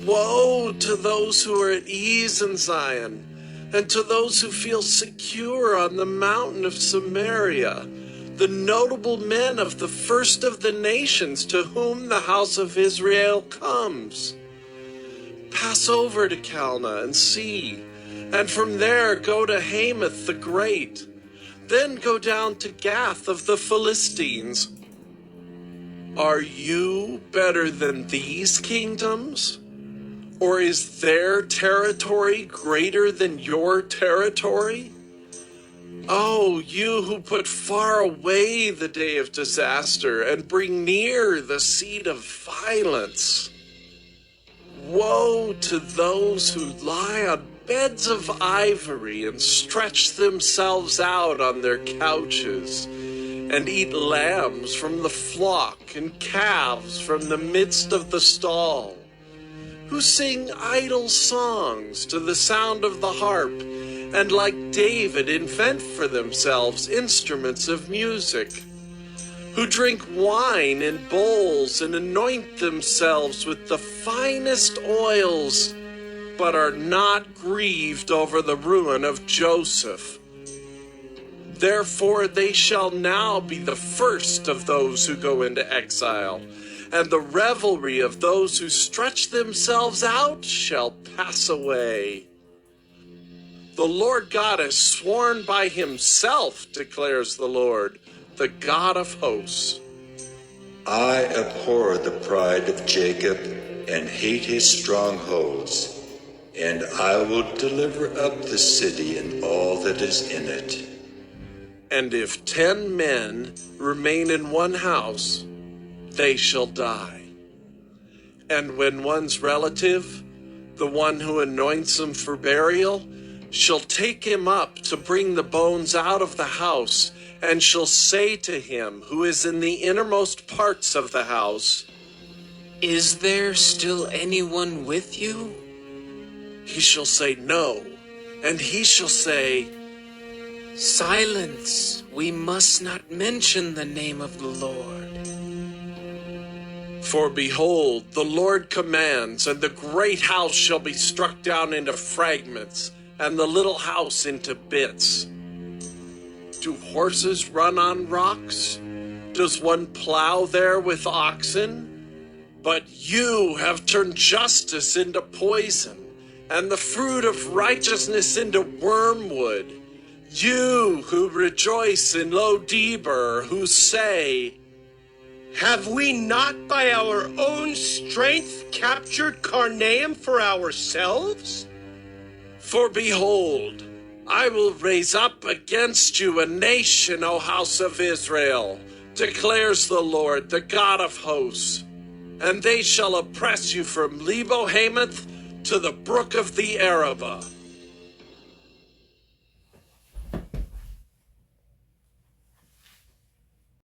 Woe to those who are at ease in Zion, and to those who feel secure on the mountain of Samaria, the notable men of the first of the nations to whom the house of Israel comes. Pass over to Calneh and see, and from there go to Hamath the Great. Then go down to Gath of the Philistines. Are you better than these kingdoms? Or is their territory greater than your territory? Oh, you who put far away the day of disaster and bring near the seat of violence. Woe to those who lie on beds of ivory and stretch themselves out on their couches, and eat lambs from the flock and calves from the midst of the stall, who sing idle songs to the sound of the harp, and like David invent for themselves instruments of music, who drink wine in bowls and anoint themselves with the finest oils, but are not grieved over the ruin of Joseph. Therefore they shall now be the first of those who go into exile, and the revelry of those who stretch themselves out shall pass away. The Lord God has sworn by himself, declares the Lord, the God of hosts. I abhor the pride of Jacob and hate his strongholds, and I will deliver up the city and all that is in it. And if 10 men remain in one house, they shall die. And when one's relative, the one who anoints him for burial, shall take him up to bring the bones out of the house, and shall say to him who is in the innermost parts of the house, Is there still anyone with you? He shall say, No. And he shall say, Silence, we must not mention the name of the Lord. For behold, the Lord commands, and the great house shall be struck down into fragments, and the little house into bits. Do horses run on rocks? Does one plow there with oxen? But you have turned justice into poison, and the fruit of righteousness into wormwood. You who rejoice in Lo-Debar, who say, Have we not by our own strength captured Karnaim for ourselves? For behold, I will raise up against you a nation, O house of Israel, declares the Lord, the God of hosts. And they shall oppress you from Lebo-Hamath to the brook of the Arabah.